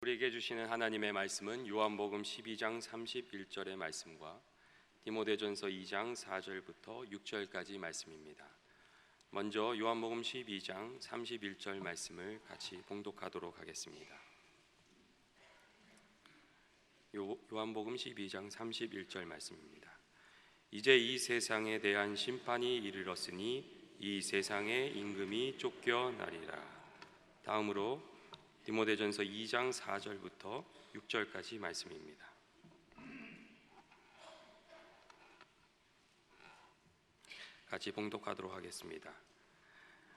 우리에게 주시는 하나님의 말씀은 요한복음 12장 31절의 말씀과 디모데전서 2장 4절부터 6절까지 말씀입니다. 먼저 요한복음 12장 31절 말씀을 같이 봉독하도록 하겠습니다. 요한복음 12장 31절 말씀입니다. 이제 이 세상에 대한 심판이 이르렀으니 이 세상의 임금이 쫓겨나리라. 다음으로 디모데전서 2장 4절부터 6절까지 말씀입니다. 같이 봉독하도록 하겠습니다.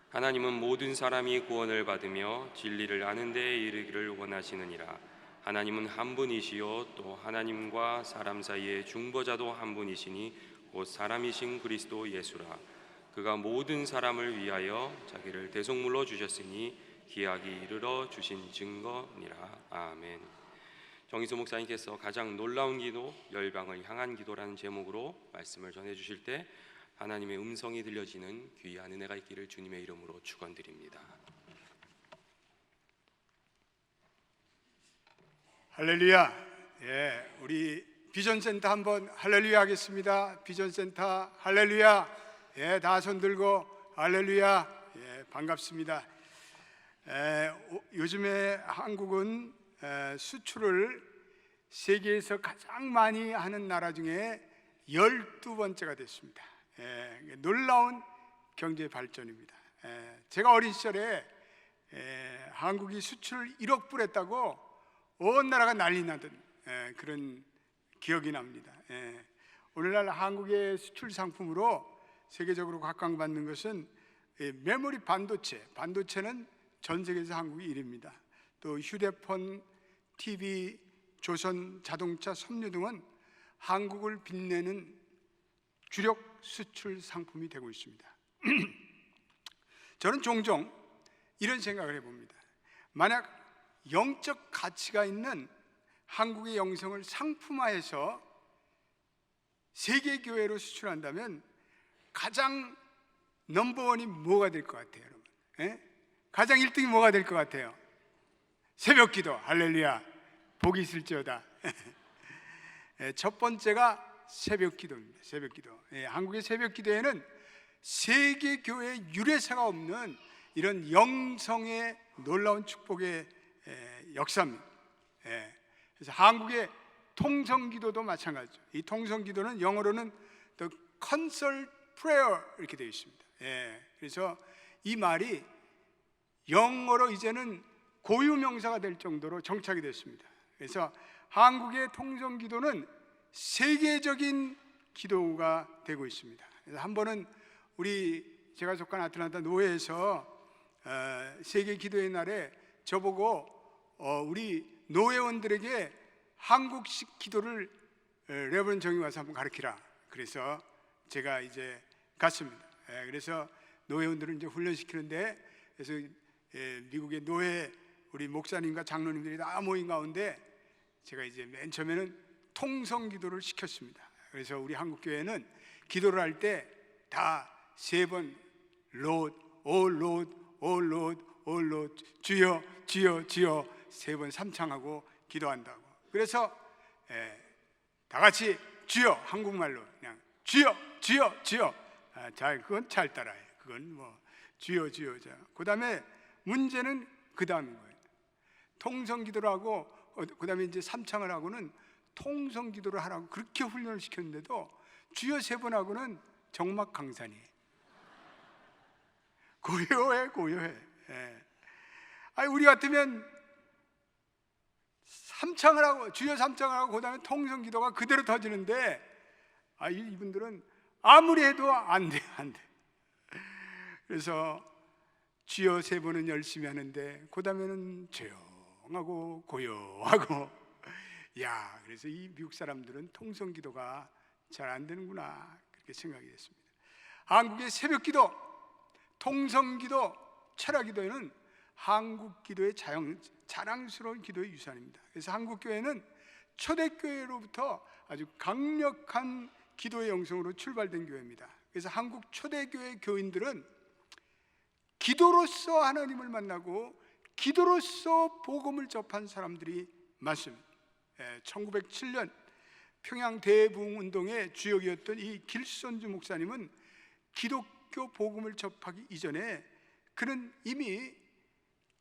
하나님은 모든 사람이 구원을 받으며 진리를 아는 데에 이르기를 원하시느니라. 하나님은 한 분이시요 또 하나님과 사람 사이의 중보자도 한 분이시니 곧 사람이신 그리스도 예수라. 그가 모든 사람을 위하여 자기를 대속물로 주셨으니 기약이 이르러 주신 증거니라. 아멘. 정희수 목사님께서 가장 놀라운 기도, 열방을 향한 기도라는 제목으로 말씀을 전해주실 때 하나님의 음성이 들려지는 귀한 은혜가 있기를 주님의 이름으로 축원드립니다. 할렐루야. 우리 비전센터 한번 할렐루야 하겠습니다. 비전센터 할렐루야. 다 손 들고 할렐루야. 반갑습니다. 요즘에 한국은 수출을 세계에서 가장 많이 하는 나라 중에 12번째가 됐습니다. 놀라운 경제 발전입니다. 제가 어린 시절에 한국이 수출 1억 불 했다고 온 나라가 난리 나던 그런 기억이 납니다. 오늘날 한국의 수출 상품으로 세계적으로 각광받는 것은 메모리 반도체는 전 세계에서 한국이 1위입니다. 또 휴대폰, TV, 조선, 자동차, 섬유 등은 한국을 빛내는 주력 수출 상품이 되고 있습니다. 저는 종종 이런 생각을 해봅니다. 만약 영적 가치가 있는 한국의 영성을 상품화해서 세계교회로 수출한다면 가장 넘버원이 뭐가 될 것 같아요, 여러분? 가장 1등이 뭐가 될 것 같아요? 새벽기도, 할렐루야, 복이 있을지어다. 첫 번째가 새벽기도입니다. 새벽기도. 한국의 새벽기도에는 세계교회 유례사가 없는 이런 영성의 놀라운 축복의 역사입니다. 그래서 한국의 통성기도도 마찬가지죠. 이 통성기도는 영어로는 The Concert Prayer 이렇게 되어 있습니다. 그래서 이 말이 영어로 이제는 고유명사가 될 정도로 정착이 됐습니다. 그래서 한국의 통성기도는 세계적인 기도가 되고 있습니다. 그래서 한 번은 제가 속한 아틀란타 노회에서 세계 기도의 날에 저보고 우리 노회원들에게 한국식 기도를 레버런 정이 와서 한번 가르치라. 그래서 제가 이제 갔습니다. 그래서 노회원들은 이제 훈련시키는데, 그래서 미국의 노회 우리 목사님과 장로님들이 다 모인 가운데 제가 이제 맨 처음에는 통성 기도를 시켰습니다. 그래서 우리 한국 교회는 기도를 할 때 다 3번 Lord, oh Lord, oh Lord, oh Lord, 주여, 주여, 주여 3번 삼창하고 기도한다고. 그래서 다 같이 주여, 한국말로 그냥 주여, 주여, 주여. 그건 잘 따라해. 그건 뭐 주여, 주여. 그 다음에 문제는 그 다음인 거예요. 통성기도를 하고 그 다음에 이제 삼창을 하고는 통성기도를 하라고 그렇게 훈련을 시켰는데도 주여 3번 하고는 정막 강산이에요. 고요해. 우리 같으면 삼창을 하고 주여 삼창을 하고 그 다음에 통성기도가 그대로 터지는데 이분들은 아무리 해도 안 돼. 그래서 주여 3번은 열심히 하는데 그 다음에는 조용하고 고요하고, 그래서 이 미국 사람들은 통성기도가 잘 안 되는구나, 그렇게 생각이 됐습니다. 한국의 새벽기도, 통성기도, 철야기도에는 한국 기도의 자랑스러운 기도의 유산입니다. 그래서 한국 교회는 초대교회로부터 아주 강력한 기도의 영성으로 출발된 교회입니다. 그래서 한국 초대교회 교인들은 기도로서 하나님을 만나고 기도로서 복음을 접한 사람들이 많습니다. 1907년 평양 대부흥 운동의 주역이었던 이 길선주 목사님은 기독교 복음을 접하기 이전에 그는 이미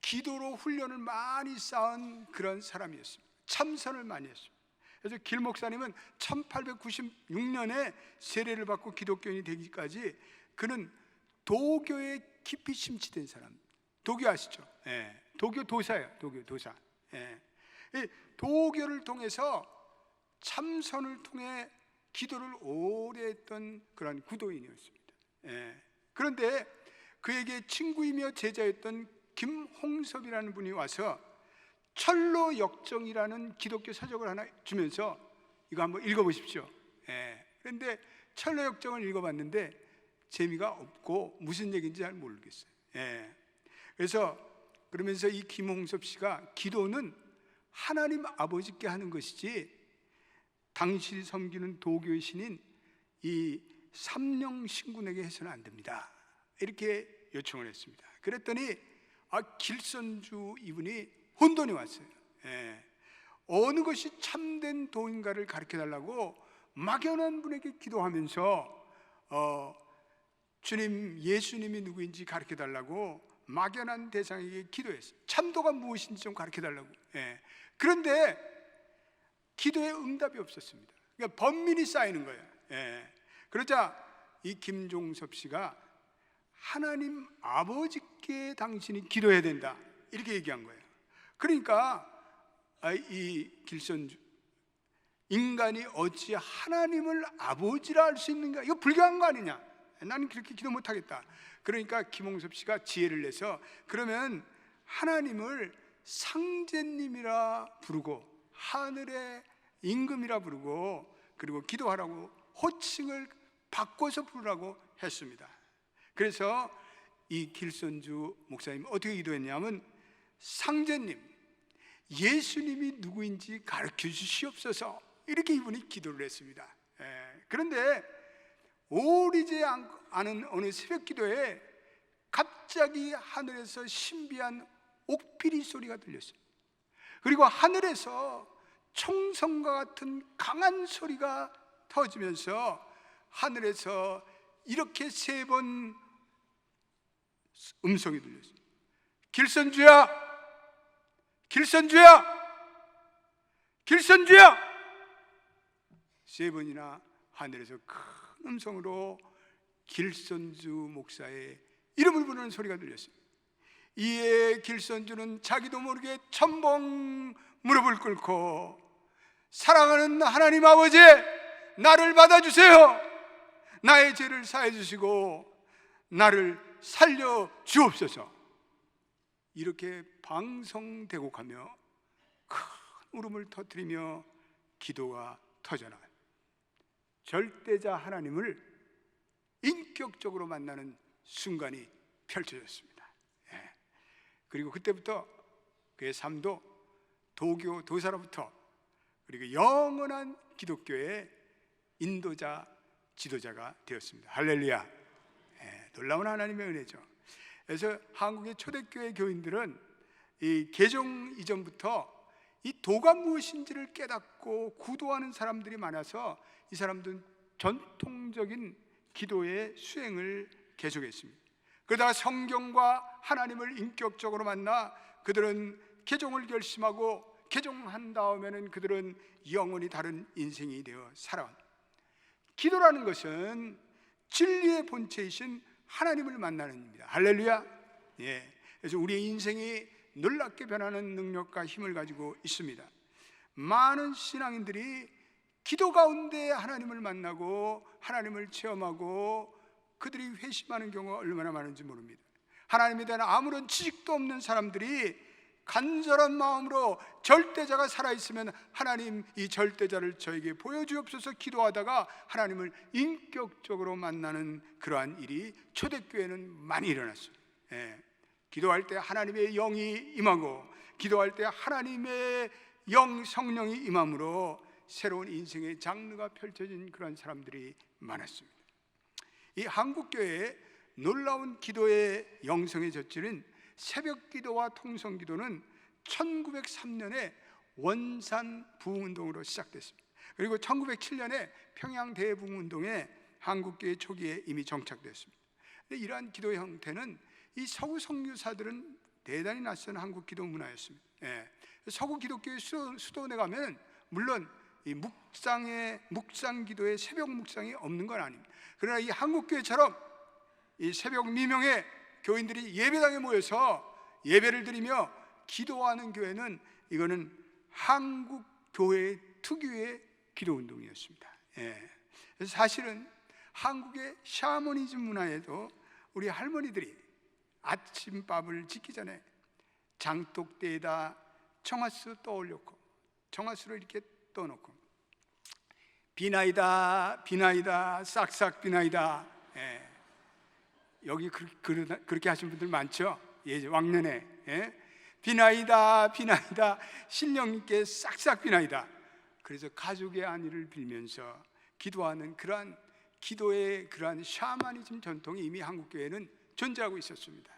기도로 훈련을 많이 쌓은 그런 사람이었습니다. 참선을 많이 했습니다. 그래서 길 목사님은 1896년에 세례를 받고 기독교인이 되기까지 그는 도교에 깊이 심취된 사람. 도교 아시죠? 도교 도사예요. 도교 도사. 도교를 통해서 참선을 통해 기도를 오래 했던 그런 구도인이었습니다. 그런데 그에게 친구이며 제자였던 김홍섭이라는 분이 와서 철로역정이라는 기독교 서적을 하나 주면서 이거 한번 읽어보십시오. 그런데 철로역정을 읽어봤는데 재미가 없고 무슨 얘기인지 잘 모르겠어요. 그래서 그러면서 이 김홍섭 씨가 기도는 하나님 아버지께 하는 것이지 당신이 섬기는 도교의 신인 이 삼령신군에게 해서는 안 됩니다. 이렇게 요청을 했습니다. 그랬더니 길선주 이분이 혼돈이 왔어요. 어느 것이 참된 도인가를 가르쳐달라고 막연한 분에게 기도하면서 주님, 예수님이 누구인지 가르쳐달라고 막연한 대상에게 기도했어요. 참도가 무엇인지 좀 가르쳐달라고. 그런데 기도에 응답이 없었습니다. 그러니까 번민이 쌓이는 거예요. 그러자 이 김종섭 씨가 하나님 아버지께 당신이 기도해야 된다 이렇게 얘기한 거예요. 그러니까 이 길선주, 인간이 어찌 하나님을 아버지라 할 수 있는가? 이거 불가한 거 아니냐? 나는 그렇게 기도 못하겠다. 그러니까 김홍섭 씨가 지혜를 내서 그러면 하나님을 상제님이라 부르고 하늘의 임금이라 부르고 그리고 기도하라고 호칭을 바꿔서 부르라고 했습니다. 그래서 이 길선주 목사님 어떻게 기도했냐면 상제님, 예수님이 누구인지 가르쳐 주시옵소서 이렇게 이분이 기도를 했습니다. 그런데 오리지 않은 어느 새벽 기도에 갑자기 하늘에서 신비한 옥피리 소리가 들렸어요. 그리고 하늘에서 총성과 같은 강한 소리가 터지면서 하늘에서 이렇게 3번 음성이 들렸어요. 길선주야, 길선주야, 길선주야. 3번이나 하늘에서 큰 음성으로 길선주 목사의 이름을 부르는 소리가 들렸어요. 이에 길선주는 자기도 모르게 첨벙 무릎을 꿇고 사랑하는 하나님 아버지, 나를 받아주세요. 나의 죄를 사해 주시고 나를 살려 주옵소서. 이렇게 방성대곡하며 큰 울음을 터뜨리며 기도가 터져나와요. 절대자 하나님을 인격적으로 만나는 순간이 펼쳐졌습니다. 그리고 그때부터 그의 삶도 도교 도사로부터 그리고 영원한 기독교의 인도자, 지도자가 되었습니다. 할렐루야. 놀라운 하나님의 은혜죠. 그래서 한국의 초대교회 교인들은 이 개종 이전부터 이 도가 무엇인지를 깨닫고 구도하는 사람들이 많아서 이 사람들은 전통적인 기도의 수행을 계속했습니다. 그러다가 성경과 하나님을 인격적으로 만나 그들은 개종을 결심하고 개종한 다음에는 그들은 영원히 다른 인생이 되어 살아온. 기도라는 것은 진리의 본체이신 하나님을 만나는 일입니다. 할렐루야. 그래서 우리의 인생이 놀랍게 변하는 능력과 힘을 가지고 있습니다. 많은 신앙인들이 기도 가운데 하나님을 만나고 하나님을 체험하고 그들이 회심하는 경우가 얼마나 많은지 모릅니다. 하나님에 대한 아무런 지식도 없는 사람들이 간절한 마음으로 절대자가 살아있으면 하나님 이 절대자를 저에게 보여주옵소서 기도하다가 하나님을 인격적으로 만나는 그러한 일이 초대교회는 많이 일어났어요. 기도할 때 하나님의 영이 임하고 기도할 때 하나님의 영 성령이 임함으로 새로운 인생의 장르가 펼쳐진 그런 사람들이 많았습니다. 이 한국교회의 놀라운 기도의 영성의 젖줄은 새벽기도와 통성기도는 1903년에 원산 부흥운동으로 시작됐습니다. 그리고 1907년에 평양 대부흥운동에 한국교회 초기에 이미 정착됐습니다. 근데 이러한 기도 형태는 이 서구 선교사들은 대단히 낯선 한국 기도 문화였습니다. 서구 기독교의 수도원에 가면 물론 이 묵상 기도에 새벽 묵상이 없는 건 아닙니다. 그러나 이 한국 교회처럼 이 새벽 미명에 교인들이 예배당에 모여서 예배를 드리며 기도하는 교회는 이거는 한국 교회 특유의 기도 운동이었습니다. 그래서 사실은 한국의 샤머니즘 문화에도 우리 할머니들이 아침밥을 짓기 전에 장독대에다 청화수 떠올렸고 청화수를 이렇게 떠놓고 비나이다 비나이다 싹싹 비나이다. 여기 그렇게 하신 분들 많죠. 왕년에 비나이다 비나이다 신령님께 싹싹 비나이다. 그래서 가족의 안위를 빌면서 기도하는 그러한 기도의 그러한 샤머니즘 전통이 이미 한국교회는 존재하고 있었습니다.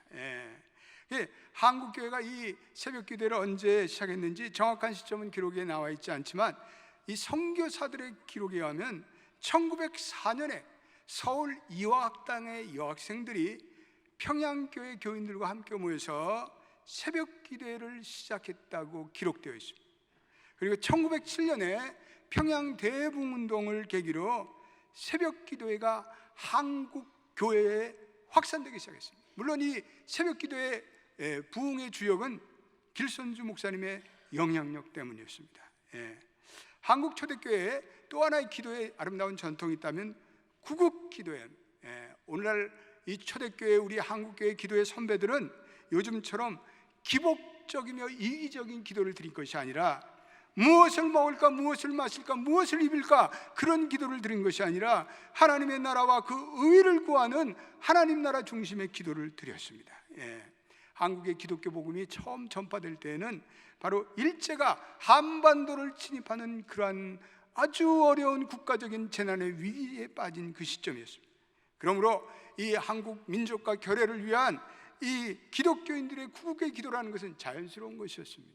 한국교회가 이 새벽기도를 언제 시작했는지 정확한 시점은 기록에 나와 있지 않지만 이 선교사들의 기록에 의하면 1904년에 서울 이화학당의 여학생들이 평양교회 교인들과 함께 모여서 새벽기도회를 시작했다고 기록되어 있습니다. 그리고 1907년에 평양 대부흥운동을 계기로 새벽기도회가 한국 교회에 확산되기 시작했습니다. 물론 이 새벽기도회 부흥의 주역은 길선주 목사님의 영향력 때문이었습니다. 한국 초대교회에 또 하나의 기도의 아름다운 전통이 있다면 구국기도회. 오늘날 이 초대교회 우리 한국교회 기도의 선배들은 요즘처럼 기복적이며 이기적인 기도를 드린 것이 아니라 무엇을 먹을까, 무엇을 마실까, 무엇을 입을까 그런 기도를 드린 것이 아니라 하나님의 나라와 그 의를 구하는 하나님 나라 중심의 기도를 드렸습니다. 한국의 기독교 복음이 처음 전파될 때에는 바로 일제가 한반도를 침입하는 그러한 아주 어려운 국가적인 재난의 위기에 빠진 그 시점이었습니다. 그러므로 이 한국 민족과 결혜를 위한 이 기독교인들의 구국의 기도라는 것은 자연스러운 것이었습니다.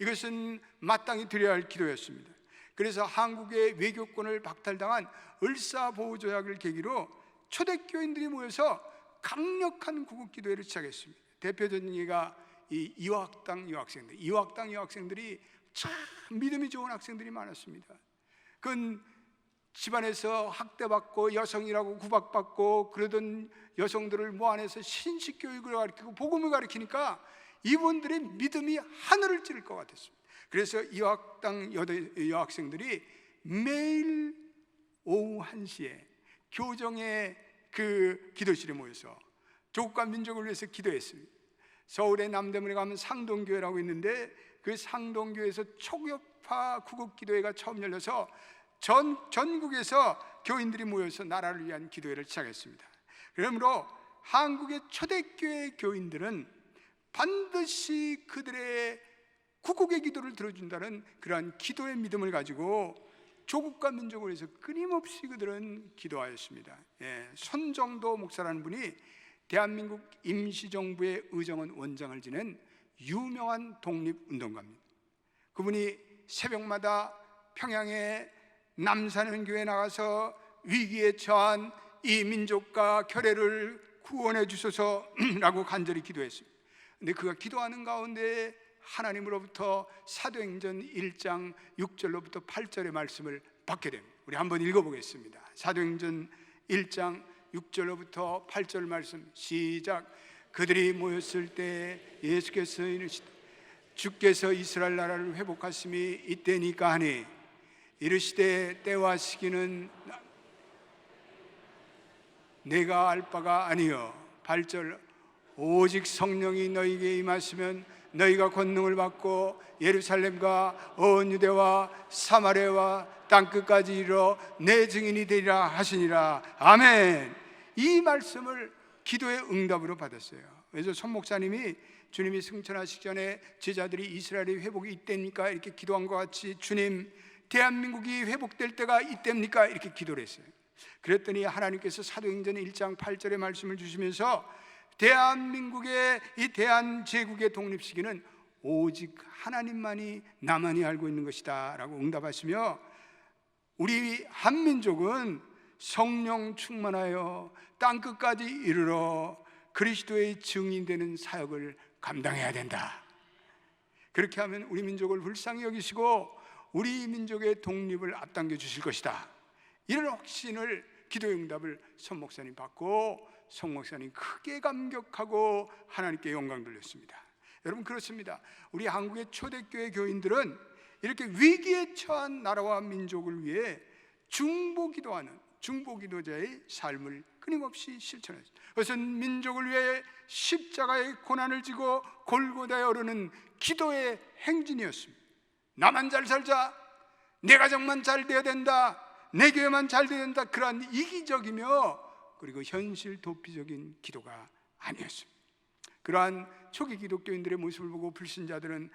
이것은 마땅히 드려야 할 기도였습니다. 그래서 한국의 외교권을 박탈당한 을사보호조약을 계기로 초대교인들이 모여서 강력한 구국기도회를 시작했습니다. 대표적인 예가 이 이화학당 여학생들. 이화학당 여학생들이 참 믿음이 좋은 학생들이 많았습니다. 그건 집안에서 학대받고 여성이라고 구박받고 그러던 여성들을 모아내서 신식교육을 가르치고 복음을 가르치니까 이분들의 믿음이 하늘을 찌를 것 같았습니다. 그래서 이화학당 여학생들이 매일 오후 1시에 교정의 그 기도실에 모여서 조국과 민족을 위해서 기도했습니다. 서울의 남대문에 가면 상동교회라고 있는데 그 상동교회에서 초교파 구국기도회가 처음 열려서 전국에서 교인들이 모여서 나라를 위한 기도회를 시작했습니다. 그러므로 한국의 초대교회 교인들은 반드시 그들의 구국의 기도를 들어준다는 그러한 기도의 믿음을 가지고 조국과 민족을 위해서 끊임없이 그들은 기도하였습니다. 손정도 목사라는 분이 대한민국 임시정부의 의정원 원장을 지낸 유명한 독립운동가입니다. 그분이 새벽마다 평양의 남산은교회에 나가서 위기에 처한 이 민족과 결혜를 구원해 주소서라고 간절히 기도했습니다. 근데 그가 기도하는 가운데 하나님으로부터 사도행전 1장 6절로부터 8절의 말씀을 받게 됩니다. 우리 한번 읽어보겠습니다. 사도행전 1장 6절로부터 8절 말씀 시작. 그들이 모였을 때 예수께서 이르시되 주께서 이스라엘 나라를 회복하심이 이때니까 하니 이르시되 때와 시기는 내가 알 바가 아니요 8절 오직 성령이 너희에게 임하시면 너희가 권능을 받고 예루살렘과 온 유대와 사마리아와 땅끝까지 이르러 내 증인이 되리라 하시니라. 아멘. 이 말씀을 기도의 응답으로 받았어요. 그래서 손 목사님이 주님이 승천하시기 전에 제자들이 이스라엘의 회복이 이때입니까? 이렇게 기도한 것 같이 주님 대한민국이 회복될 때가 이때입니까? 이렇게 기도를 했어요. 그랬더니 하나님께서 사도행전 1장 8절의 말씀을 주시면서 대한민국의 이 대한제국의 독립시기는 오직 하나님만이 나만이 알고 있는 것이다 라고 응답하시며, 우리 한민족은 성령 충만하여 땅끝까지 이르러 그리스도의 증인되는 사역을 감당해야 된다. 그렇게 하면 우리 민족을 불쌍히 여기시고 우리 민족의 독립을 앞당겨 주실 것이다. 이런 확신을, 기도의 응답을 선 목사님 받고 송 목사님 크게 감격하고 하나님께 영광 돌렸습니다. 여러분, 그렇습니다. 우리 한국의 초대교회 교인들은 이렇게 위기에 처한 나라와 민족을 위해 중보기도하는 중보기도자의 삶을 끊임없이 실천했습니다. 그것은 민족을 위해 십자가의 고난을 지고 골고다에 오르는 기도의 행진이었습니다. 나만 잘 살자, 내 가정만 잘 돼야 된다, 내 교회만 잘 돼야 된다, 그러한 이기적이며 그리고 현실 도피적인 기도가 아니었습니다. 그러한 초기 기독교인들의 모습을 보고 불신자들은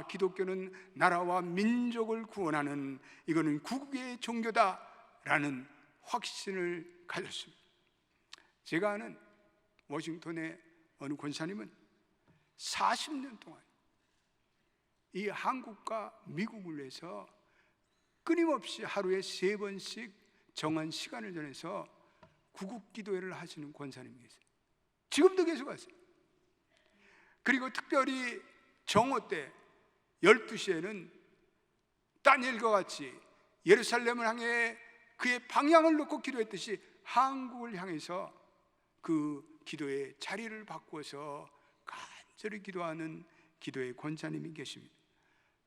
기독교는 나라와 민족을 구원하는, 이거는 구국의 종교다라는 확신을 가졌습니다. 제가 아는 워싱턴의 어느 권사님은 40년 동안 이 한국과 미국을 위해서 끊임없이 하루에 3번씩 정한 시간을 정해서 구국 기도회를 하시는 권사님이 계세요. 지금도 계속 하세요. 그리고 특별히 정오 때 12시에는 다니엘과 같이 예루살렘을 향해 그의 방향을 놓고 기도했듯이 한국을 향해서 그 기도의 자리를 바꾸어서 간절히 기도하는 기도의 권사님이 계십니다.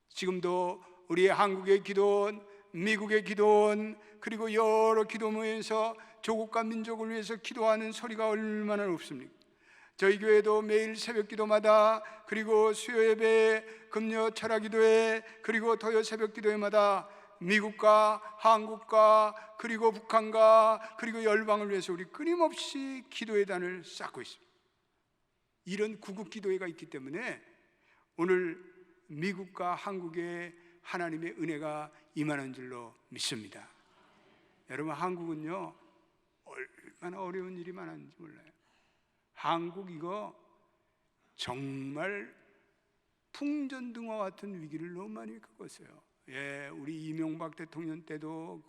지금도 우리 한국의 기도원, 미국의 기도원, 그리고 여러 기도모에서 조국과 민족을 위해서 기도하는 소리가 얼마나 높습니까? 저희 교회도 매일 새벽 기도마다, 그리고 수요 예배, 금요 철야 기도회, 그리고 토요 새벽 기도회마다 미국과 한국과 그리고 북한과 그리고 열방을 위해서 우리 끊임없이 기도의 단을 쌓고 있습니다. 이런 구국 기도회가 있기 때문에 오늘 미국과 한국에 하나님의 은혜가 임하는 줄로 믿습니다. 여러분, 한국은요 얼마나 어려운 일이 많았는지 몰라요. 한국 이거 정말 풍전등화 같은 위기를 너무 많이 겪었어요. 우리 이명박 대통령 때도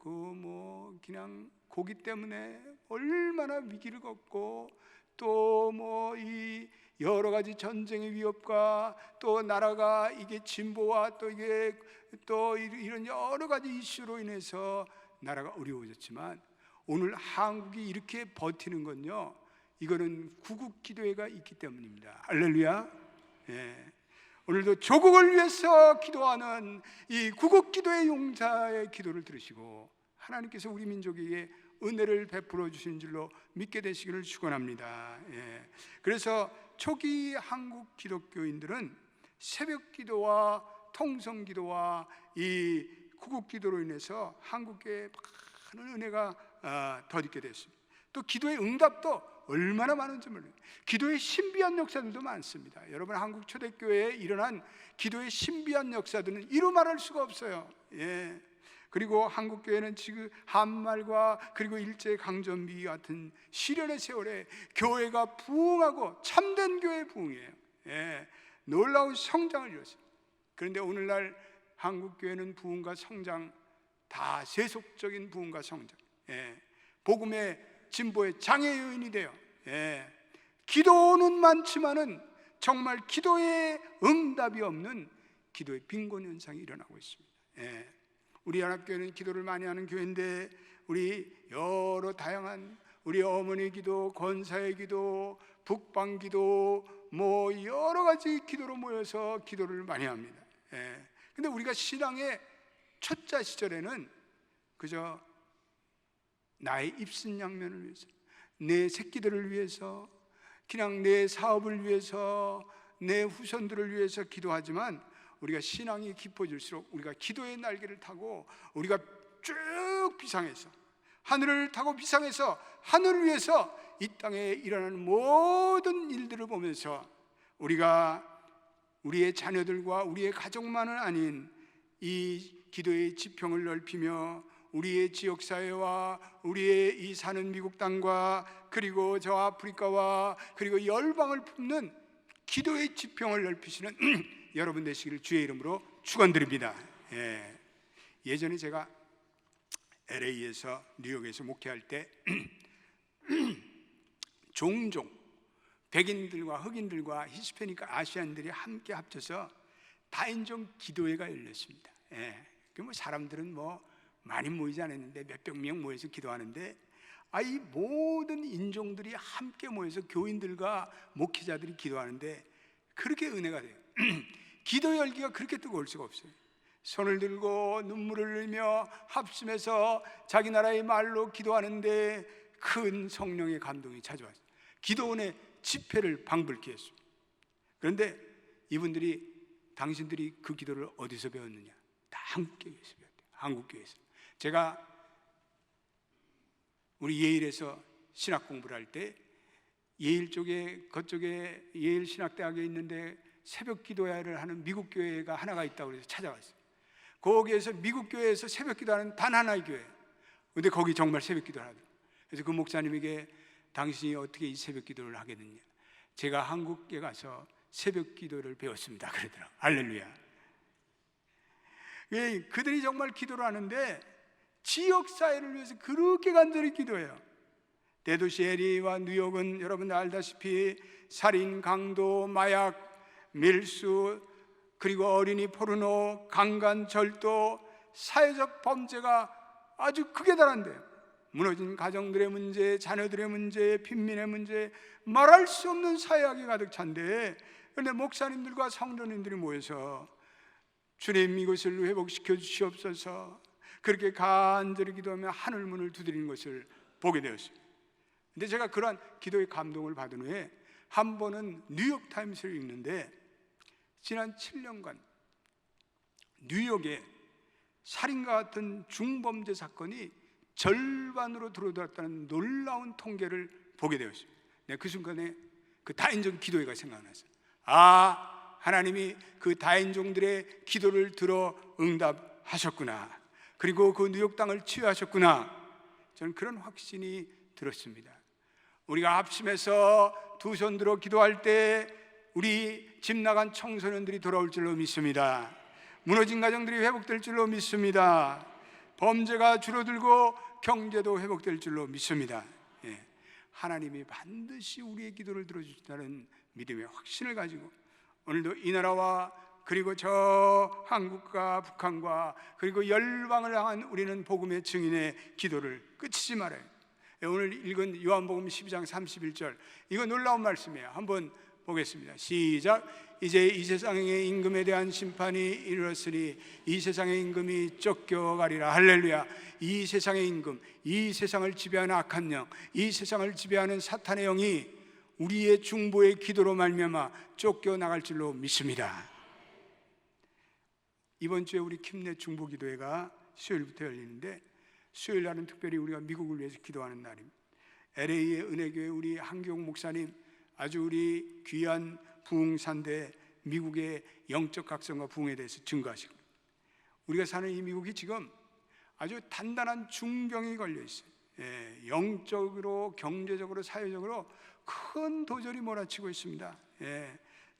그냥 고기 때문에 얼마나 위기를 겪고, 또 이 여러 가지 전쟁의 위협과 또 나라가 이게 진보와 또 이게 또 이런 여러 가지 이슈로 인해서 나라가 어려워졌지만, 오늘 한국이 이렇게 버티는 건요, 이거는 구국 기도회가 있기 때문입니다. 할렐루야. 오늘도 조국을 위해서 기도하는 이 구국 기도의 용사의 기도를 들으시고 하나님께서 우리 민족에게 은혜를 베풀어 주신 줄로 믿게 되시기를 축원합니다. 그래서 초기 한국 기독교인들은 새벽 기도와 통성 기도와 이 구국 기도로 인해서 한국에 많은 은혜가 더디게 됐습니다. 또 기도의 응답도 얼마나 많은지 몰라요. 기도의 신비한 역사들도 많습니다. 여러분, 한국 초대교회에 일어난 기도의 신비한 역사들은 이루 말할 수가 없어요. 그리고 한국교회는 지금 한말과 그리고 일제강점기 같은 시련의 세월에 교회가 부흥하고 참된 교회 부흥이에요. 놀라운 성장을 이뤘어요. 그런데 오늘날 한국교회는 부흥과 성장, 다 세속적인 부흥과 성장, 복음의 진보의 장애 요인이 돼요. 기도는 많지만은 정말 기도의 응답이 없는 기도의 빈곤 현상이 일어나고 있습니다. 우리 연합교회는 기도를 많이 하는 교회인데, 우리 여러 다양한 우리 어머니 기도, 권사의 기도, 북방 기도, 여러 가지 기도로 모여서 기도를 많이 합니다. 근데 우리가 신앙의 초짜 시절에는 그저 나의 입신양면을 위해서, 내 새끼들을 위해서, 그냥 내 사업을 위해서, 내 후손들을 위해서 기도하지만, 우리가 신앙이 깊어질수록 우리가 기도의 날개를 타고 우리가 쭉 비상해서, 하늘을 타고 비상해서 하늘을 위해서 이 땅에 일어나는 모든 일들을 보면서 우리가 우리의 자녀들과 우리의 가족만은 아닌 이 기도의 지평을 넓히며 우리의 지역사회와 우리의 이 사는 미국 땅과 그리고 저 아프리카와 그리고 열방을 품는 기도의 지평을 넓히시는 여러분 되시기를 주의 이름으로 축원드립니다. 예전에 제가 LA에서 뉴욕에서 목회할 때 종종 백인들과 흑인들과 히스패닉 아시안들이 함께 합쳐서 다인종 기도회가 열렸습니다. 그 사람들은 많이 모이지 않았는데 몇백 명 모여서 기도하는데 이 모든 인종들이 함께 모여서 교인들과 목회자들이 기도하는데 그렇게 은혜가 돼요. 기도 열기가 그렇게 뜨거울 수가 없어요. 손을 들고 눈물을 흘리며 합심해서 자기 나라의 말로 기도하는데 큰 성령의 감동이 찾아왔어요. 기도원의 집회를 방불케 했습니다. 그런데 이분들이 당신들이 그 기도를 어디서 배웠느냐? 다 한국교회에서 배웠대요. 한국교회에서. 제가 우리 예일에서 신학 공부를 할 때 예일 쪽에 그쪽에 예일 신학대학에 있는데 새벽 기도회를 하는 미국 교회가 하나가 있다고 해서 찾아갔어요. 거기에서 미국 교회에서 새벽 기도하는 단 하나의 교회. 근데 거기 정말 새벽 기도를 하더라고요. 그래서 그 목사님에게 당신이 어떻게 이 새벽 기도를 하겠느냐? 제가 한국에 가서 새벽 기도를 배웠습니다. 그러더라고요. 할렐루야. 그들이 정말 기도를 하는데 지역사회를 위해서 그렇게 간절히 기도해요. 대도시 LA와 뉴욕은 여러분 알다시피 살인, 강도, 마약, 밀수, 그리고 어린이 포르노, 강간, 절도, 사회적 범죄가 아주 극에 달한데요. 무너진 가정들의 문제, 자녀들의 문제, 빈민의 문제, 말할 수 없는 사회악이 가득 찬데, 그런데 목사님들과 성도님들이 모여서 주님 이것을 회복시켜 주시옵소서 그렇게 간절히 기도하며 하늘 문을 두드리는 것을 보게 되었습니다. 근데 제가 그러한 기도의 감동을 받은 후에 한 번은 뉴욕타임스를 읽는데 지난 7년간 뉴욕에 살인과 같은 중범죄 사건이 절반으로 줄어들었다는 놀라운 통계를 보게 되었습니다. 그 순간에 그 다인종 기도회가 생각났어요. 하나님이 그 다인종들의 기도를 들어 응답하셨구나. 그리고 그 뉴욕 땅을 치유하셨구나. 저는 그런 확신이 들었습니다. 우리가 합심해서 두 손 들어 기도할 때 우리 집 나간 청소년들이 돌아올 줄로 믿습니다. 무너진 가정들이 회복될 줄로 믿습니다. 범죄가 줄어들고 경제도 회복될 줄로 믿습니다. 하나님이 반드시 우리의 기도를 들어주신다는 믿음의 확신을 가지고 오늘도 이 나라와 그리고 저 한국과 북한과 그리고 열방을 향한 우리는 복음의 증인의 기도를 끝이지 말아요. 오늘 읽은 요한복음 12장 31절, 이거 놀라운 말씀이에요. 한번 보겠습니다. 시작. 이제 이 세상의 임금에 대한 심판이 이르렀으니 이 세상의 임금이 쫓겨가리라. 할렐루야. 이 세상의 임금, 이 세상을 지배하는 악한 영, 이 세상을 지배하는 사탄의 영이 우리의 중보의 기도로 말미암아 쫓겨나갈 줄로 믿습니다. 이번 주에 우리 킴내 중보기도회가 수요일부터 열리는데, 수요일 날은 특별히 우리가 미국을 위해서 기도하는 날입니다. LA의 은혜교회 우리 한기용 목사님, 아주 우리 귀한 부흥사인데 미국의 영적 각성과 부흥에 대해서 증거하시고, 우리가 사는 이 미국이 지금 아주 단단한 중병이 걸려 있어요. 영적으로, 경제적으로, 사회적으로 큰 도전이 몰아치고 있습니다.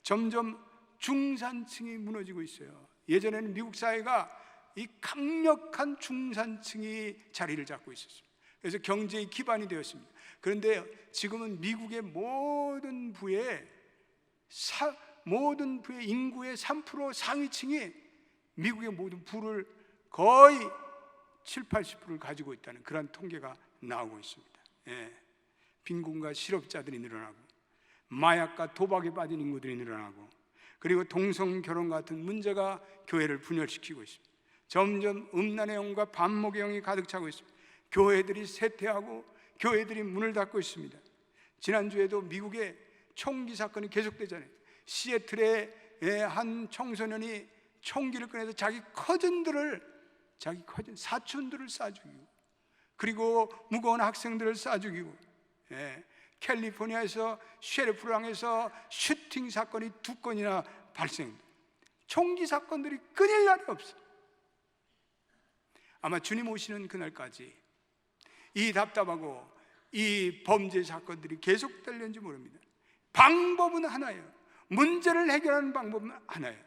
점점 중산층이 무너지고 있어요. 예전에는 미국 사회가 이 강력한 중산층이 자리를 잡고 있었습니다. 그래서 경제의 기반이 되었습니다. 그런데 지금은 미국의 모든 부의 인구의 3% 상위층이 미국의 모든 부를 거의 7, 80%를 가지고 있다는 그런 통계가 나오고 있습니다. 빈곤과 실업자들이 늘어나고, 마약과 도박에 빠진 인구들이 늘어나고, 그리고 동성결혼 같은 문제가 교회를 분열시키고 있습니다. 점점 음란의 영과 반목의 영이 가득 차고 있습니다. 교회들이 쇠퇴하고 교회들이 문을 닫고 있습니다. 지난주에도 미국의 총기 사건이 계속되잖아요. 시애틀의 한 청소년이 총기를 꺼내서 자기 사촌들을 쏴 죽이고, 그리고 무거운 학생들을 쏴 죽이고, 캘리포니아에서 셰리프를 향해서 슈팅 사건이 2건이나 발생합니다. 총기 사건들이 끊일 날이 없어요. 아마 주님 오시는 그날까지 이 답답하고 이 범죄 사건들이 계속될는지 모릅니다. 방법은 하나예요. 문제를 해결하는 방법은 하나예요.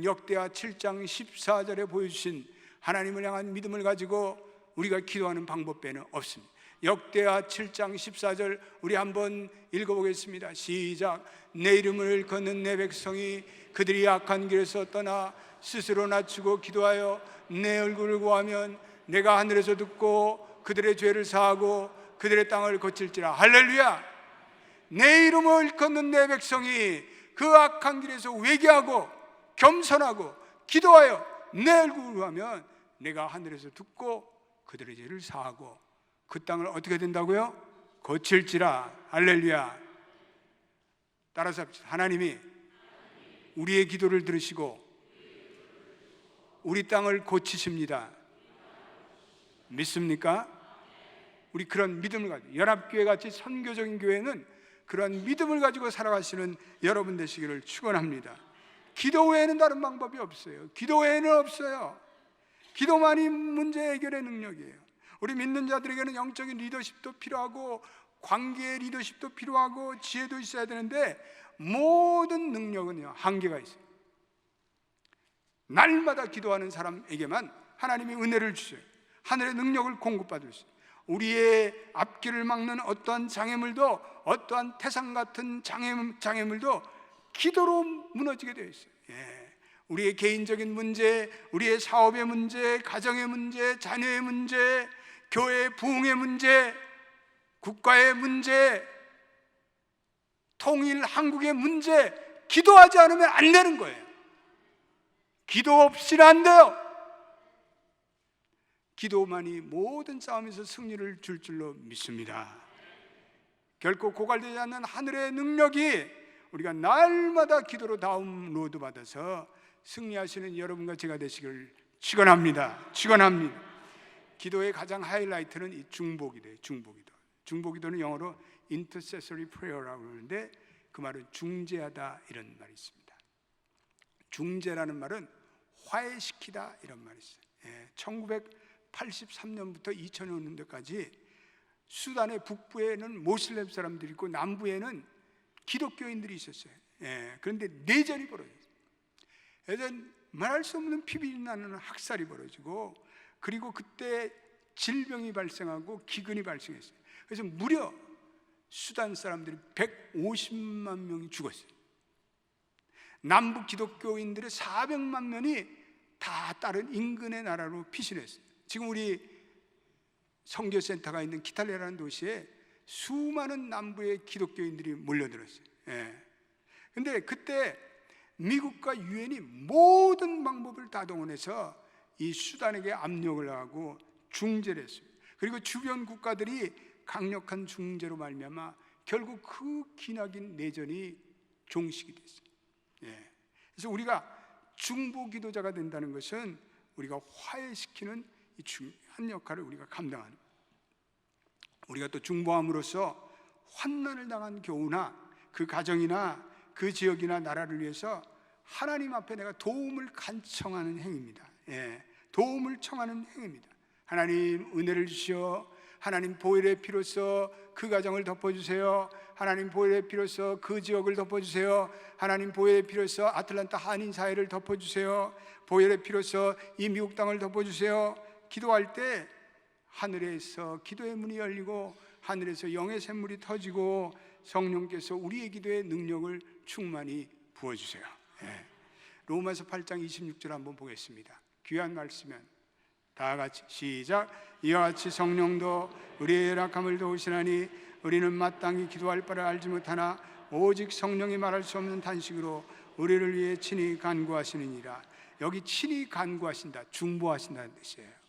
역대하 7장 14절에 보여주신 하나님을 향한 믿음을 가지고 우리가 기도하는 방법 외에는 없습니다. 역대하 7장 14절 우리 한번 읽어보겠습니다. 시작. 내 이름을 걷는 내 백성이 그들이 악한 길에서 떠나 스스로 낮추고 기도하여 내 얼굴을 구하면 내가 하늘에서 듣고 그들의 죄를 사하고 그들의 땅을 고칠지라. 할렐루야. 내 이름을 걷는 내 백성이 그 악한 길에서 회개하고 겸손하고 기도하여 내 얼굴을 구하면 내가 하늘에서 듣고 그들의 죄를 사하고 그 땅을 어떻게 된다고요? 고칠지라. 할렐루야. 따라서 합시다. 하나님이 우리의 기도를 들으시고 우리 땅을 고치십니다. 믿습니까? 우리 그런 믿음을 가지고, 연합교회 같이 선교적인 교회는 그런 믿음을 가지고 살아가시는 여러분 되시기를 축원합니다. 기도 외에는 다른 방법이 없어요. 기도 외에는 없어요. 기도만이 문제 해결의 능력이에요. 우리 믿는 자들에게는 영적인 리더십도 필요하고 관계의 리더십도 필요하고 지혜도 있어야 되는데 모든 능력은요 한계가 있어요. 날마다 기도하는 사람에게만 하나님이 은혜를 주셔요. 하늘의 능력을 공급받을 수 있어요. 우리의 앞길을 막는 어떠한 장애물도, 어떠한 태산 같은 장애물도 기도로 무너지게 되어 있어요. 우리의 개인적인 문제, 우리의 사업의 문제, 가정의 문제, 자녀의 문제, 교회의 부흥의 문제, 국가의 문제, 통일 한국의 문제, 기도하지 않으면 안 되는 거예요. 기도 없이는 안 돼요. 기도만이 모든 싸움에서 승리를 줄 줄로 믿습니다. 결코 고갈되지 않는 하늘의 능력이 우리가 날마다 기도로 다운로드 받아서 승리하시는 여러분과 제가 되시길 축원합니다. 축원합니다. 기도의 가장 하이라이트는 이 중보기도예요. 중보기도는 영어로 intercessory prayer라고 하는데 그 말은 중재하다 이런 말이 있습니다. 중재라는 말은 화해시키다 이런 말이 있어요. 1983년부터 2000년대까지 수단의 북부에는 모슬렘 사람들이 있고 남부에는 기독교인들이 있었어요. 그런데 내전이 벌어졌어요. 그래서 말할 수 없는 피비 나는 학살이 벌어지고 그리고 그때 질병이 발생하고 기근이 발생했어요. 그래서 무려 수단 사람들이 150만 명이 죽었어요. 남북 기독교인들의 400만 명이 다 다른 인근의 나라로 피신했어요. 지금 우리 선교센터가 있는 기탈레라는 도시에 수많은 남부의 기독교인들이 몰려들었어요. 그런데 그때 미국과 유엔이 모든 방법을 다 동원해서 이 수단에게 압력을 하고 중재를 했어요. 그리고 주변 국가들이 강력한 중재로 말미암아 결국 그 기나긴 내전이 종식이 됐어요. 그래서 우리가 중보 기도자가 된다는 것은 우리가 화해시키는 이 중요한 역할을 우리가 감당하는 거예요. 우리가 또 중보함으로써 환난을 당한 교우나 그 가정이나 그 지역이나 나라를 위해서 하나님 앞에 내가 도움을 간청하는 행위입니다. 도움을 청하는 행위입니다. 하나님 은혜를 주시어 하나님 보혈의 피로써 그 가정을 덮어주세요. 하나님 보혈의 피로써 그 지역을 덮어주세요. 하나님 보혈의 피로써 아틀란타 한인 사회를 덮어주세요. 보혈의 피로써 이 미국 땅을 덮어주세요. 기도할 때 하늘에서 기도의 문이 열리고 하늘에서 영의 샘물이 터지고 성령께서 우리의 기도의 능력을 충만히 부어주세요. 로마서 8장 26절 한번 보겠습니다. 귀한 말씀이면 다 같이 시작. 이와 같이 성령도 우리의 열악함을 도우시나니 우리는 마땅히 기도할 바를 알지 못하나 오직 성령이 말할 수 없는 탄식으로 우리를 위해 친히 간구하시느니라. 여기 친히 간구하신다, 중보하신다는 뜻이에요.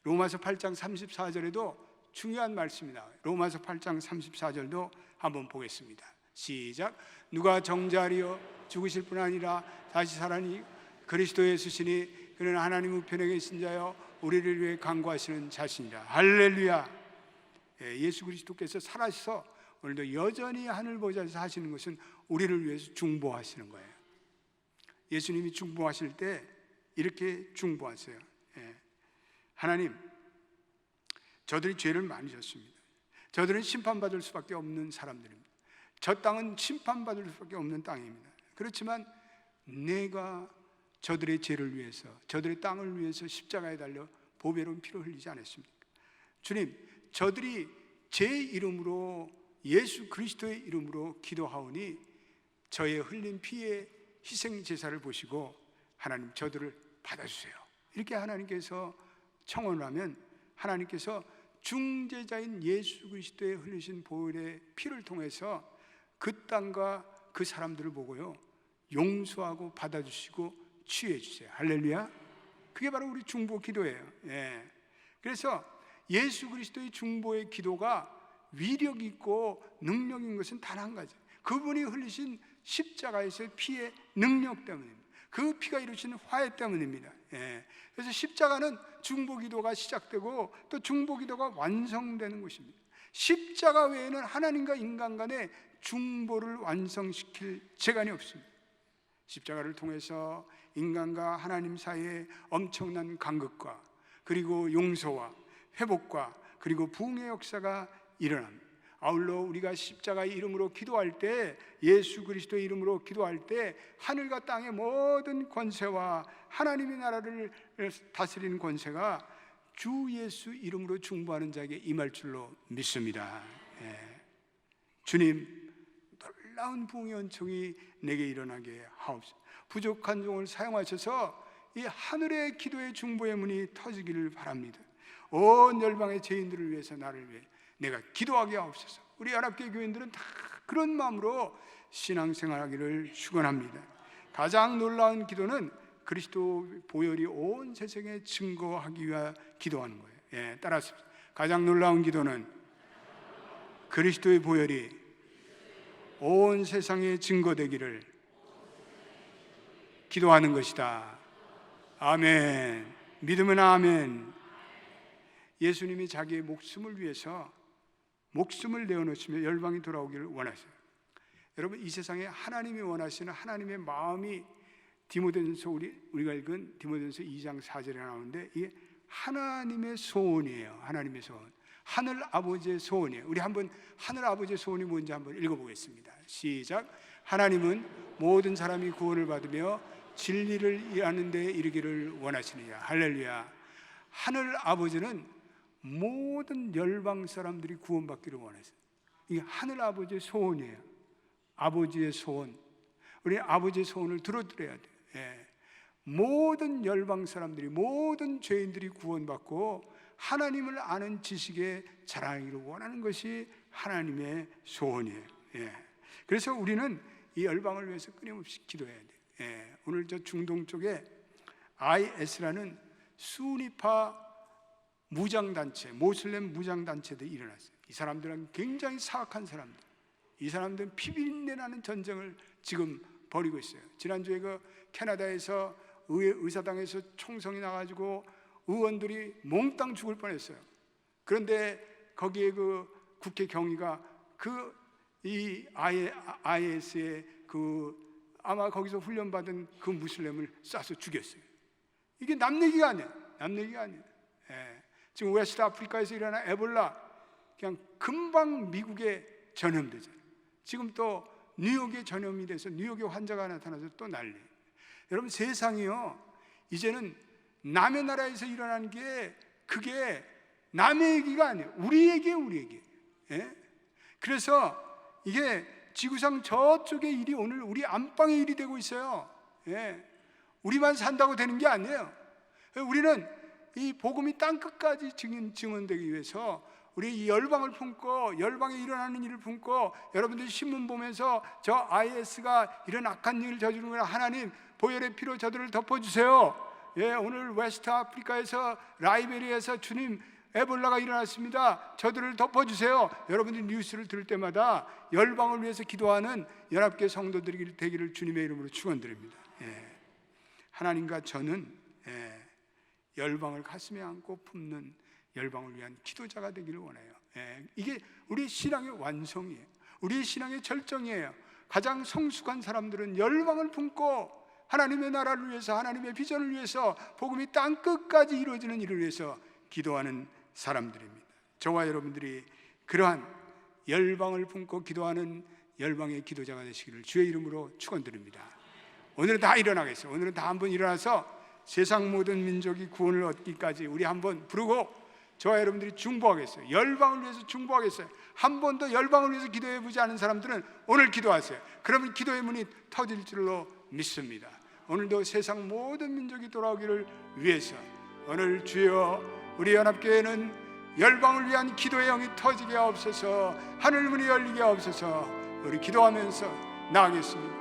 로마서 8장 34절에도 중요한 말씀이 나와요. 로마서 8장 34절도 한번 보겠습니다. 시작. 누가 정죄하리요 죽으실 뿐 아니라 다시 살아니 그리스도 예수시니 그는 하나님 우편에 계신 자여 우리를 위해 간구하시는 자신이라. 할렐루야. 예수 그리스도께서 살아서 오늘도 여전히 하늘 보좌에서 하시는 것은 우리를 위해서 중보하시는 거예요. 예수님이 중보하실 때 이렇게 중보하세요. 하나님, 저들이 죄를 많이 졌습니다. 저들은 심판받을 수밖에 없는 사람들입니다. 저 땅은 심판받을 수밖에 없는 땅입니다. 그렇지만 내가 저들의 죄를 위해서, 저들의 땅을 위해서 십자가에 달려 보배로운 피를 흘리지 않았습니까? 주님, 저들이 제 이름으로, 예수 그리스도의 이름으로 기도하오니 저의 흘린 피의 희생 제사를 보시고 하나님 저들을 받아주세요. 이렇게 하나님께서 청원하면 하나님께서 중재자인 예수 그리스도의 흘리신 보혈의 피를 통해서 그 땅과 그 사람들을 보고요, 용서하고 받아주시고 치유해 주세요. 할렐루야. 그게 바로 우리 중보 기도예요. 그래서 예수 그리스도의 중보의 기도가 위력 있고 능력 있는 것은 단 한 가지, 그분이 흘리신 십자가에서의 피의 능력 때문입니다. 그 피가 이루신 화해 때문입니다. 그래서 십자가는 중보기도가 시작되고 또 중보기도가 완성되는 것입니다. 십자가 외에는 하나님과 인간 간의 중보를 완성시킬 재간이 없습니다. 십자가를 통해서 인간과 하나님 사이에 엄청난 간극과 그리고 용서와 회복과 그리고 부흥의 역사가 일어납니다. 아울러 우리가 십자가의 이름으로 기도할 때, 예수 그리스도의 이름으로 기도할 때 하늘과 땅의 모든 권세와 하나님의 나라를 다스리는 권세가 주 예수 이름으로 중보하는 자에게 임할 줄로 믿습니다. 주님, 놀라운 부흥의 은총이 내게 일어나게 하옵소서. 부족한 종을 사용하셔서 이 하늘의 기도의 중보의 문이 터지기를 바랍니다. 온 열방의 죄인들을 위해서, 나를 위해 내가 기도하게 하옵소서. 우리 연합교회 교인들은 다 그런 마음으로 신앙생활하기를 축원합니다. 가장 놀라운 기도는 그리스도 보혈이 온 세상에 증거하기 위해 기도하는 거예요. 따라서 가장 놀라운 기도는 그리스도의 보혈이 온 세상에 증거되기를 기도하는 것이다. 아멘. 믿으면 아멘. 예수님이 자기의 목숨을 위해서 목숨을 내어놓으시며 열방이 돌아오기를 원하세요. 여러분, 이 세상에 하나님이 원하시는 하나님의 마음이 디모데전서, 우리가 읽은 디모데전서 2장 4절에 나오는데 이게 하나님의 소원이에요. 하나님의 소원, 하늘 아버지의 소원이에요. 우리 한번 하늘 아버지의 소원이 뭔지 한번 읽어보겠습니다. 시작. 하나님은 모든 사람이 구원을 받으며 진리를 일하는 데 이르기를 원하시느니라. 할렐루야. 하늘 아버지는 모든 열방 사람들이 구원받기를 원하세요. 이게 하늘 아버지의 소원이에요. 아버지의 소원. 우리 아버지의 소원을 들어드려야 돼요. 모든 열방 사람들이, 모든 죄인들이 구원받고 하나님을 아는 지식에 자라기를 원하는 것이 하나님의 소원이에요. 그래서 우리는 이 열방을 위해서 끊임없이 기도해야 돼요. 오늘 저 중동 쪽에 IS라는 수니파 무장단체, 모슬렘 무장단체들이 일어났어요. 이 사람들은 굉장히 사악한 사람들. 이 사람들은 피비린내 나는 전쟁을 지금 벌이고 있어요. 지난주에 그 캐나다에서 의사당에서 총성이 나가지고 의원들이 몽땅 죽을 뻔했어요. 그런데 거기에 그 국회 경위가 이 IS의 아마 거기서 훈련받은 그 무슬림을 쏴서 죽였어요. 이게 남 얘기가 아니에요. 남 얘기가 아니에요. 지금 웨스트 아프리카에서 일어난 에볼라, 그냥 금방 미국에 전염되잖아요. 지금 또 뉴욕에 전염이 돼서 뉴욕에 환자가 나타나서 또 난리. 여러분, 세상이요, 이제는 남의 나라에서 일어나는 게 그게 남의 얘기가 아니에요. 우리 얘기예요. 그래서 이게 지구상 저쪽의 일이 오늘 우리 안방의 일이 되고 있어요. 우리만 산다고 되는 게 아니에요. 우리는 이 복음이 땅끝까지 증언되기 위해서 우리 이 열방을 품고, 열방에 일어나는 일을 품고, 여러분들이 신문 보면서 저 IS가 이런 악한 일을 저지르는 하나님 보혈의 피로 저들을 덮어주세요. 오늘 웨스트 아프리카에서 라이베리아에서 주님 에볼라가 일어났습니다. 저들을 덮어주세요. 여러분들이 뉴스를 들을 때마다 열방을 위해서 기도하는 연합교회 성도들이 되기를 주님의 이름으로 축원드립니다. 하나님과 저는 열방을 가슴에 안고 품는 열방을 위한 기도자가 되기를 원해요. 이게 우리의 신앙의 완성이에요. 우리의 신앙의 절정이에요. 가장 성숙한 사람들은 열방을 품고 하나님의 나라를 위해서, 하나님의 비전을 위해서, 복음이 땅끝까지 이루어지는 일을 위해서 기도하는 사람들입니다. 저와 여러분들이 그러한 열방을 품고 기도하는 열방의 기도자가 되시기를 주의 이름으로 축원드립니다. 오늘은 다 일어나겠어요. 오늘은 다 한번 일어나서 세상 모든 민족이 구원을 얻기까지 우리 한번 부르고 저와 여러분들이 중보하겠어요. 열방을 위해서 중보하겠어요. 한 번도 열방을 위해서 기도해보지 않은 사람들은 오늘 기도하세요. 그러면 기도의 문이 터질 줄로 믿습니다. 오늘도 세상 모든 민족이 돌아오기를 위해서 오늘 주여 우리 연합교회는 열방을 위한 기도의 영이 터지게 하옵소서. 하늘 문이 열리게 하옵소서. 우리 기도하면서 나아가겠습니다.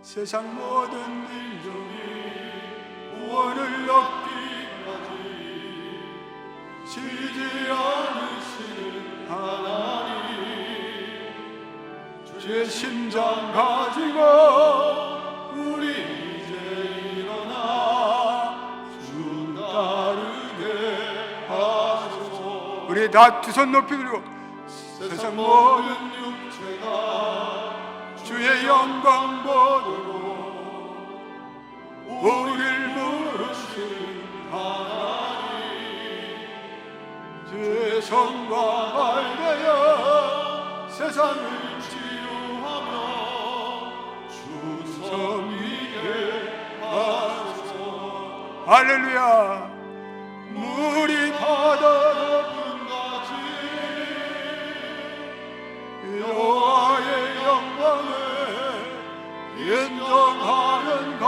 세상 모든 민족이 구원을 얻기까지 쉬지 않으시는 하나님, 주의 심장 가지고 우리 이제 일어나 주 따르게 하소서. 우리 다 두 손 높이 들고 세상 모든 육체가 주의 영광 보도록 우리를 부르시는 하나님, 주의 손과 발되어 세상을 치유하며 주 섬기게 하소서. 할렐루야. 물이 바다 높은 같이 여호와의 영광을 인정하는 것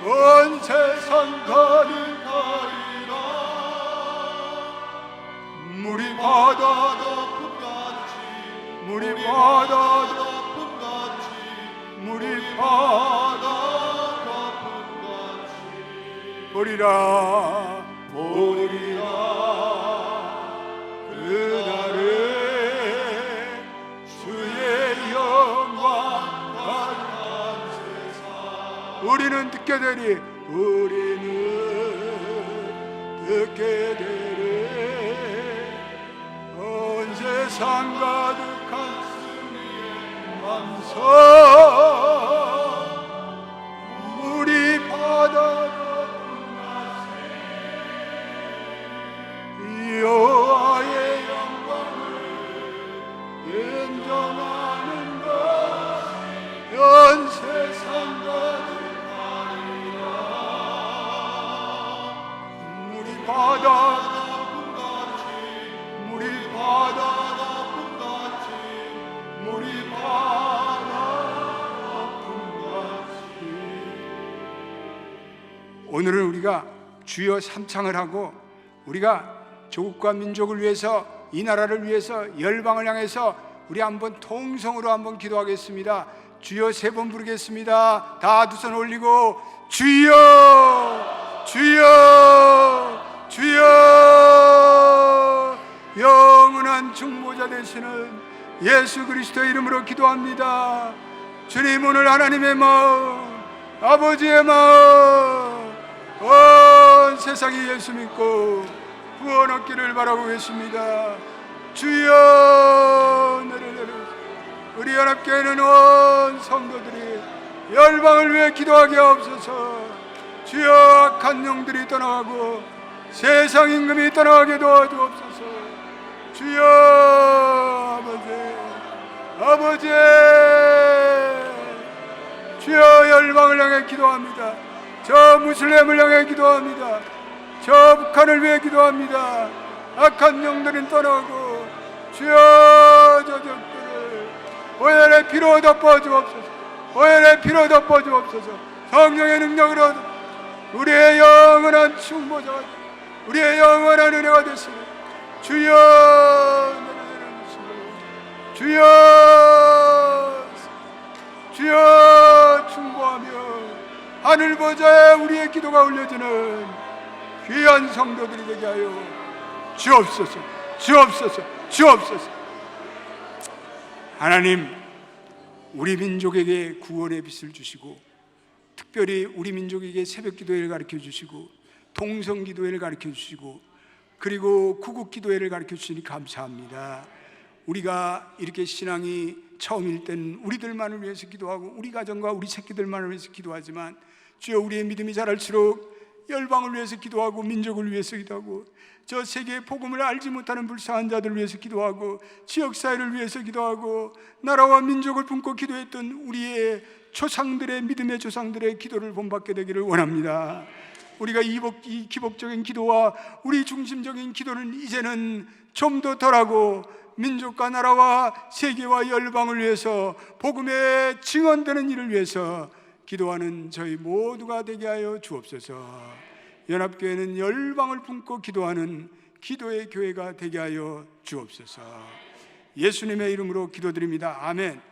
온 세상 가득하리라. 물이 바다 높은 같이 물이 바다 높은 같이 물이 바다 높은 같이 보리라 보리라 그날에 주의 영광 우리는 듣게 되리 우리는 듣게 되리 온 세상 가득한 승리의 만성 우리 바다 높은 가시 여호와의 영광을 인정하는 것 온 세상 가득 바다 높은 같이 물이 바다 높은 같이 물이 바다 높은 같이. 오늘은 우리가 주여 삼창을 하고 우리가 조국과 민족을 위해서 이 나라를 위해서 열방을 향해서 우리 한번 통성으로 한번 기도하겠습니다. 주여 세 번 부르겠습니다. 다 두 손 올리고 주여 주여 주여. 영원한 중보자 되시는 예수 그리스도의 이름으로 기도합니다. 주님 오늘 하나님의 마음 아버지의 마음 온 세상이 예수 믿고 구원 얻기를 바라고 계십니다. 주여 우리 연합교회는 온 성도들이 열방을 위해 기도하게 하옵소서. 주여 악한 영들이 떠나가고 세상 임금이 떠나가게 도와주옵소서. 주여 아버지 주여 열방을 향해 기도합니다. 저 무슬림을 향해 기도합니다. 저 북한을 위해 기도합니다. 악한 영들은 떠나고 주여 저 적들을 오열의 피로 덮어주옵소서. 오열의 피로 덮어주옵소서. 성령의 능력으로 우리의 영원한 충보자 우리의 영원한 은혜가 되시고 주여 주여 주여 충보하며 하늘 보좌에 우리의 기도가 올려지는 귀한 성도들이 되게 하여 주옵소서. 주옵소서. 주옵소서. 하나님 우리 민족에게 구원의 빛을 주시고 특별히 우리 민족에게 새벽 기도회를 가르쳐 주시고 동성 기도회를 가르쳐 주시고 그리고 구국 기도회를 가르쳐 주시니 감사합니다. 우리가 이렇게 신앙이 처음일 때는 우리들만을 위해서 기도하고 우리 가정과 우리 새끼들만을 위해서 기도하지만 주여 우리의 믿음이 자랄수록 열방을 위해서 기도하고 민족을 위해서 기도하고 저 세계의 복음을 알지 못하는 불쌍한 자들을 위해서 기도하고 지역사회를 위해서 기도하고 나라와 민족을 품고 기도했던 우리의 조상들의 믿음의 조상들의 기도를 본받게 되기를 원합니다. 우리가 이 기복적인 기도와 우리 중심적인 기도는 이제는 좀 더 덜하고 민족과 나라와 세계와 열방을 위해서 복음의 증언되는 일을 위해서 기도하는 저희 모두가 되게 하여 주옵소서. 연합교회는 열방을 품고 기도하는 기도의 교회가 되게 하여 주옵소서. 예수님의 이름으로 기도드립니다. 아멘.